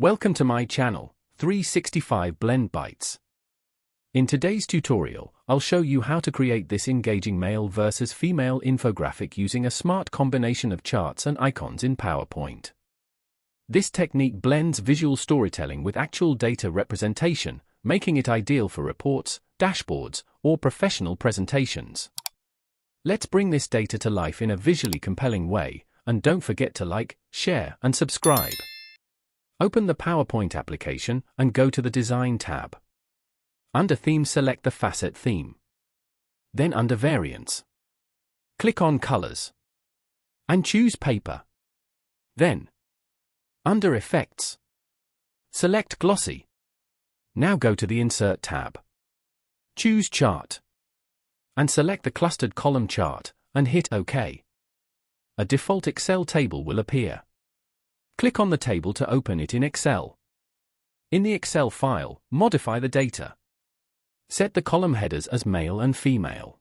Welcome to my channel, 365 Blend Bytes. In today's tutorial, I'll show you how to create this engaging male versus female infographic using a smart combination of charts and icons in PowerPoint. This technique blends visual storytelling with actual data representation, making it ideal for reports, dashboards, or professional presentations. Let's bring this data to life in a visually compelling way, and don't forget to like, share, and subscribe. Open the PowerPoint application and go to the Design tab. Under Theme, select the Facet theme. Then under Variants, click on Colors and choose Paper. Then, under Effects, select Glossy. Now go to the Insert tab. Choose Chart and select the clustered column chart and hit OK. A default Excel table will appear. Click on the table to open it in Excel. In the Excel file, modify the data. Set the column headers as male and female.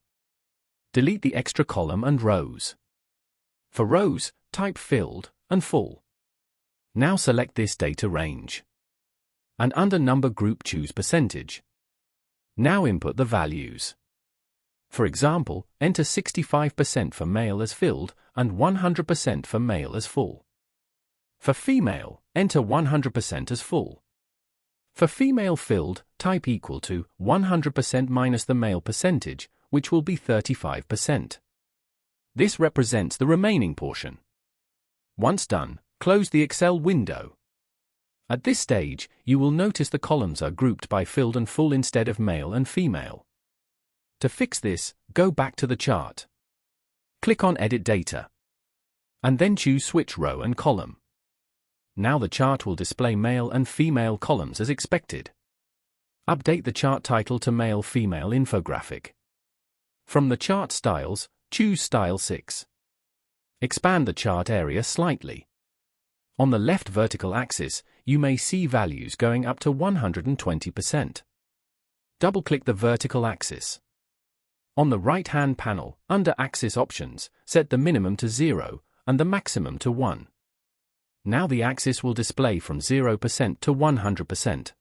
Delete the extra column and rows. For rows, type filled and full. Now select this data range. And under number group, choose percentage. Now input the values. For example, enter 65% for male as filled and 100% for male as full. For female, enter 100% as full. For female filled, type equal to 100% minus the male percentage, which will be 35%. This represents the remaining portion. Once done, close the Excel window. At this stage, you will notice the columns are grouped by filled and full instead of male and female. To fix this, go back to the chart. Click on Edit Data. And then choose Switch Row and Column. Now the chart will display male and female columns as expected. Update the chart title to Male-Female Infographic. From the chart styles, choose Style 6. Expand the chart area slightly. On the left vertical axis, you may see values going up to 120%. Double-click the vertical axis. On the right-hand panel, under Axis Options, set the minimum to 0 and the maximum to 1. Now the axis will display from 0% to 100%.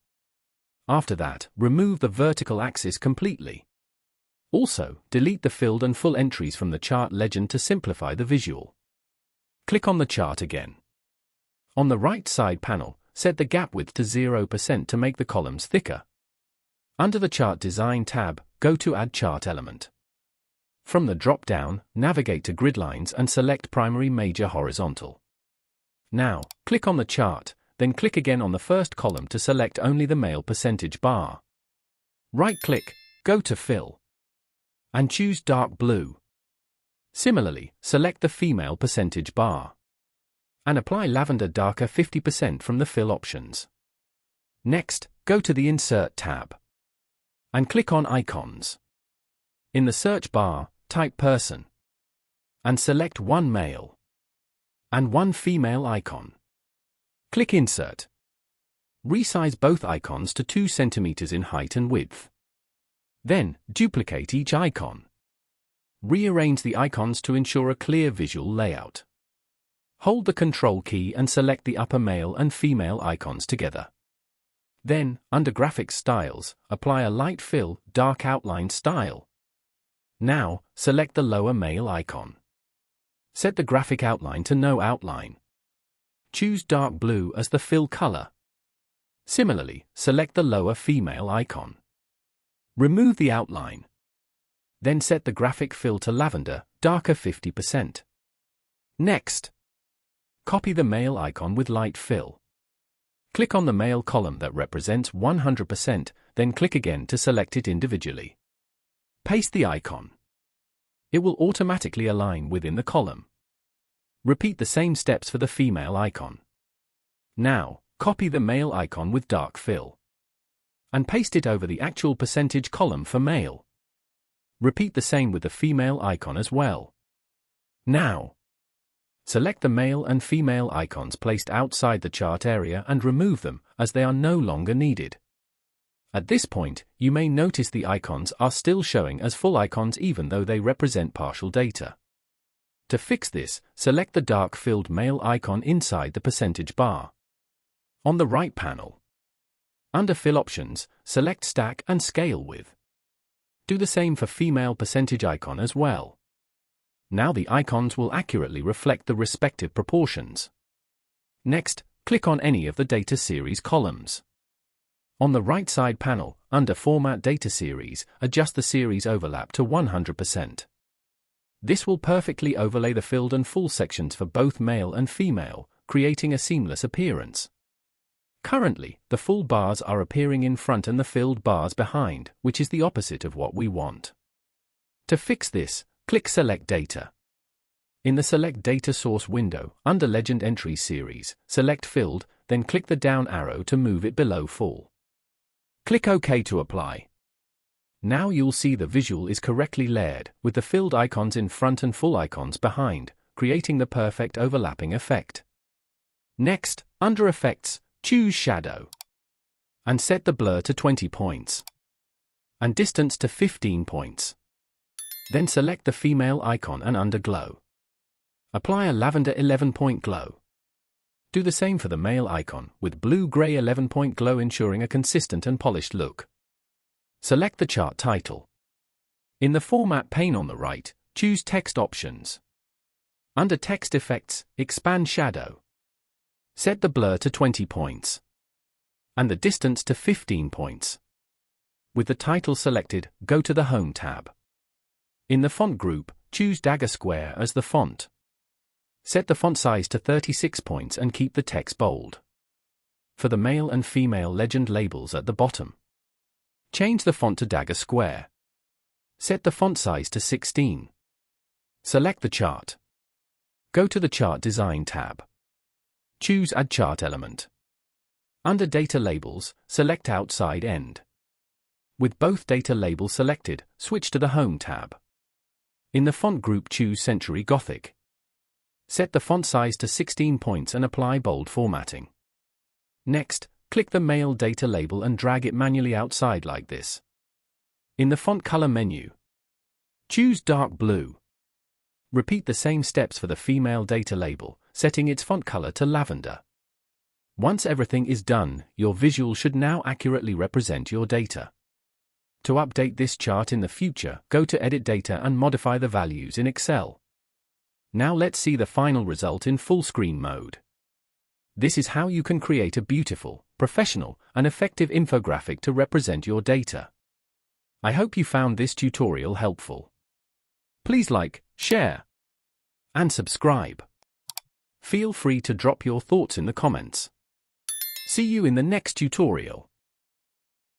After that, remove the vertical axis completely. Also, delete the filled and full entries from the chart legend to simplify the visual. Click on the chart again. On the right side panel, set the gap width to 0% to make the columns thicker. Under the Chart Design tab, go to Add Chart Element. From the drop-down, navigate to Grid Lines and select Primary Major Horizontal. Now, click on the chart, then click again on the first column to select only the male percentage bar. Right-click, go to Fill, and choose Dark Blue. Similarly, select the female percentage bar, and apply Lavender Darker 50% from the Fill options. Next, go to the Insert tab, and click on Icons. In the search bar, type Person, and select one male and one female icon. Click Insert. Resize both icons to 2 cm in height and width. Then, duplicate each icon. Rearrange the icons to ensure a clear visual layout. Hold the Control key and select the upper male and female icons together. Then, under Graphics Styles, apply a light fill, dark outline style. Now, select the lower male icon. Set the graphic outline to no outline. Choose dark blue as the fill color. Similarly, select the lower female icon. Remove the outline. Then set the graphic fill to lavender, darker 50%. Next, copy the male icon with light fill. Click on the male column that represents 100%, then click again to select it individually. Paste the icon. It will automatically align within the column. Repeat the same steps for the female icon. Now, copy the male icon with dark fill and paste it over the actual percentage column for male. Repeat the same with the female icon as well. Now, select the male and female icons placed outside the chart area and remove them, as they are no longer needed. At this point, you may notice the icons are still showing as full icons even though they represent partial data. To fix this, select the dark filled male icon inside the percentage bar. On the right panel, under Fill Options, select Stack and Scale With. Do the same for female percentage icon as well. Now the icons will accurately reflect the respective proportions. Next, click on any of the data series columns. On the right side panel, under Format Data Series, adjust the series overlap to 100%. This will perfectly overlay the filled and full sections for both male and female, creating a seamless appearance. Currently, the full bars are appearing in front and the filled bars behind, which is the opposite of what we want. To fix this, click Select Data. In the Select Data Source window, under Legend Entries Series, select Filled, then click the down arrow to move it below Full. Click OK to apply. Now you'll see the visual is correctly layered, with the filled icons in front and full icons behind, creating the perfect overlapping effect. Next, under Effects, choose Shadow. And set the blur to 20 points. And distance to 15 points. Then select the female icon and under Glow. Apply a lavender 11-point glow. Do the same for the male icon, with blue-gray 11-point glow ensuring a consistent and polished look. Select the chart title. In the Format pane on the right, choose Text Options. Under Text Effects, expand Shadow. Set the blur to 20 points. And the distance to 15 points. With the title selected, go to the Home tab. In the font group, choose Dagger Square as the font. Set the font size to 36 points and keep the text bold. For the male and female legend labels at the bottom, change the font to Dagger Square. Set the font size to 16. Select the chart. Go to the Chart Design tab. Choose Add Chart Element. Under Data Labels, select Outside End. With both data labels selected, switch to the Home tab. In the font group, choose Century Gothic. Set the font size to 16 points and apply bold formatting. Next, click the male data label and drag it manually outside like this. In the font color menu, choose dark blue. Repeat the same steps for the female data label, setting its font color to lavender. Once everything is done, your visual should now accurately represent your data. To update this chart in the future, go to Edit Data and modify the values in Excel. Now let's see the final result in full screen mode. This is how you can create a beautiful, professional, and effective infographic to represent your data. I hope you found this tutorial helpful. Please like, share, and subscribe. Feel free to drop your thoughts in the comments. See you in the next tutorial.